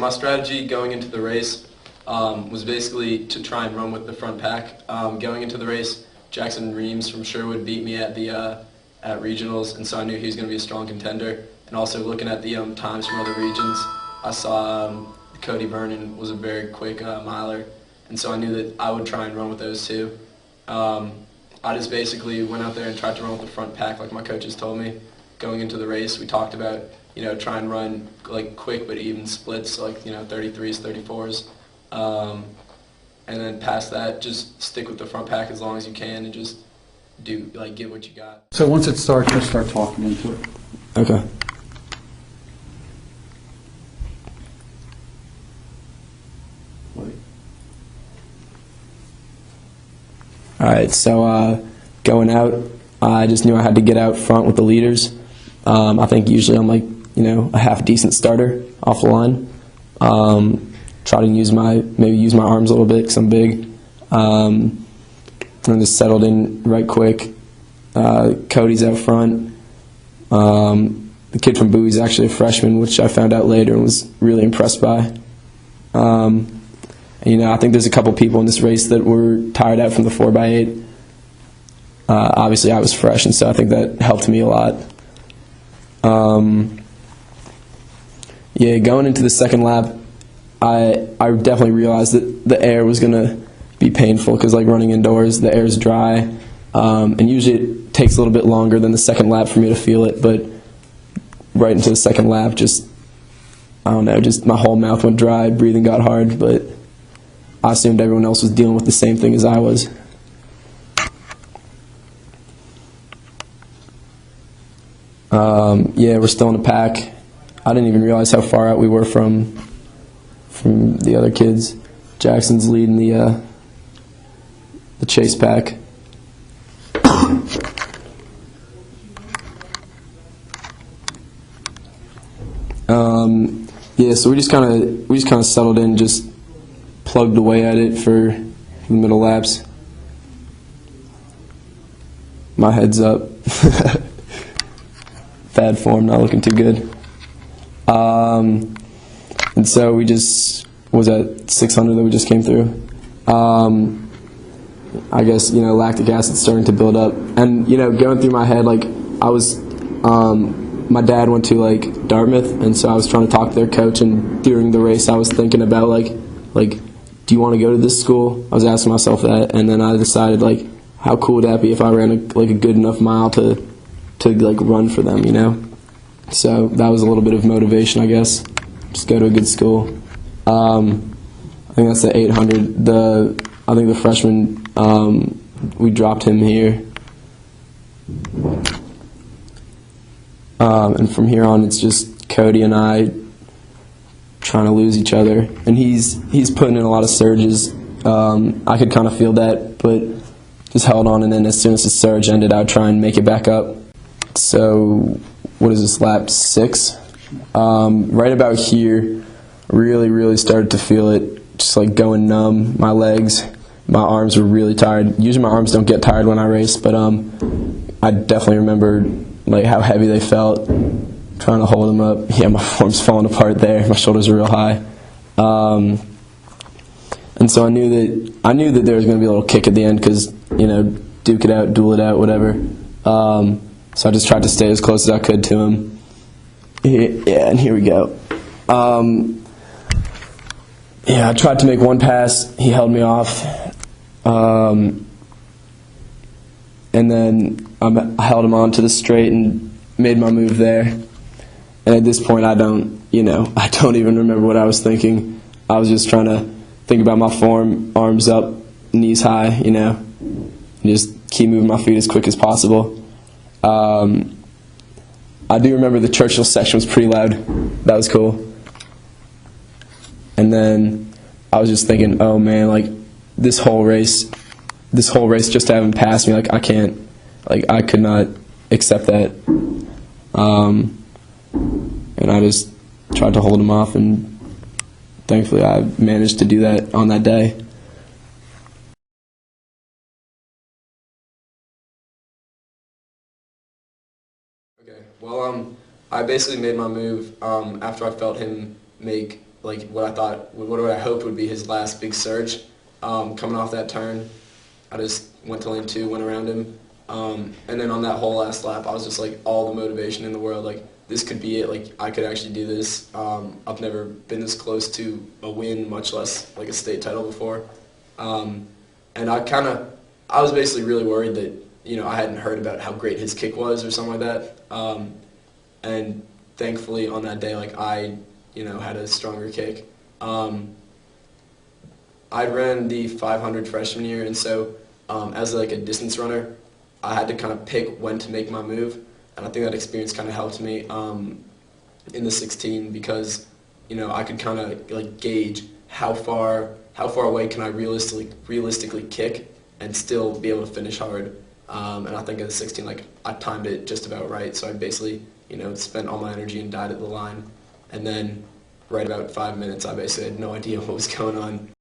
my strategy going into the race was basically to try and run with the front pack. Going into the race, Jackson Reams from Sherwood beat me at regionals, and so I knew he was going to be a strong contender. And also looking at the times from other regions, I saw Cody Vernon was a very quick miler, and so I knew that I would try and run with those two. I just basically went out there and tried to run with the front pack like my coaches told me. Going into the race, we talked about, try and run like quick but even splits, like, 33s, 34s. And then past that, just stick with the front pack as long as you can and just give what you got. So once it starts, just start talking into it. Okay. All right, so going out, I just knew I had to get out front with the leaders. I think usually I'm like, a half decent starter off the line. Try to use my arms a little bit because I'm big. And just settled in right quick. Cody's out front. The kid from Bowie's actually a freshman, which I found out later and was really impressed by. I think there's a couple people in this race that were tired out from the 4x8. Obviously, I was fresh, and so I think that helped me a lot. Going into the second lap, I definitely realized that the air was going to be painful because, running indoors, the air is dry, and usually it takes a little bit longer than the second lap for me to feel it, but right into the second lap, just my whole mouth went dry, breathing got hard, but I assumed everyone else was dealing with the same thing as I was. We're still in the pack. I didn't even realize how far out we were from the other kids. Jackson's leading the chase pack. So we just kind of settled in, just plugged away at it for the middle laps. My head's up. Bad form, not looking too good. And so we just was at 600 that we just came through. I guess lactic acid starting to build up, and going through my head, I was. My dad went to Dartmouth, and so I was trying to talk to their coach, and during the race I was thinking about do you want to go to this school? I was asking myself that, and then I decided how cool would that be if I ran a good enough mile to run for them, So that was a little bit of motivation, I guess. Just go to a good school. I think that's the 800. I think the freshman, we dropped him here. And from here on, it's just Cody and I trying to lose each other. And he's putting in a lot of surges. I could kind of feel that, but just held on. And then as soon as the surge ended, I would try and make it back up. So what is this, lap 6? Right about here, really started to feel it, just going numb. My legs, my arms were really tired. Usually my arms don't get tired when I race, but I definitely remember how heavy they felt, trying to hold them up. Yeah, my form's falling apart there. My shoulders are real high. And so I knew that there was going to be a little kick at the end because, duke it out, duel it out, whatever. So I just tried to stay as close as I could to him. Yeah, and here we go. I tried to make one pass. He held me off. And then I held him on to the straight and made my move there. And at this point, I don't even remember what I was thinking. I was just trying to think about my form, arms up, knees high, and just keep moving my feet as quick as possible. I do remember the Churchill section was pretty loud. That was cool. And then I was just thinking, oh man, this whole race just to have him pass me, I can't, I could not accept that. And I just tried to hold him off, and thankfully I managed to do that on that day. Okay, well, I basically made my move after I felt him make like what I hoped would be his last big surge. Coming off that turn, I just went to lane 2, went around him, and then on that whole last lap, I was just like all the motivation in the world. Like this could be it. Like I could actually do this. I've never been this close to a win, much less like a state title before. And I was basically really worried that, I hadn't heard about how great his kick was or something like that. And thankfully on that day, like I, had a stronger kick. I ran the 500 freshman year, and so as like a distance runner, I had to kind of pick when to make my move, and I think that experience kind of helped me in the 16 because, I could kind of like gauge how far away can I realistically kick and still be able to finish hard. And I think at the 16, like I timed it just about right, so I basically, spent all my energy and died at the line, and then right about 5 minutes, I basically had no idea what was going on.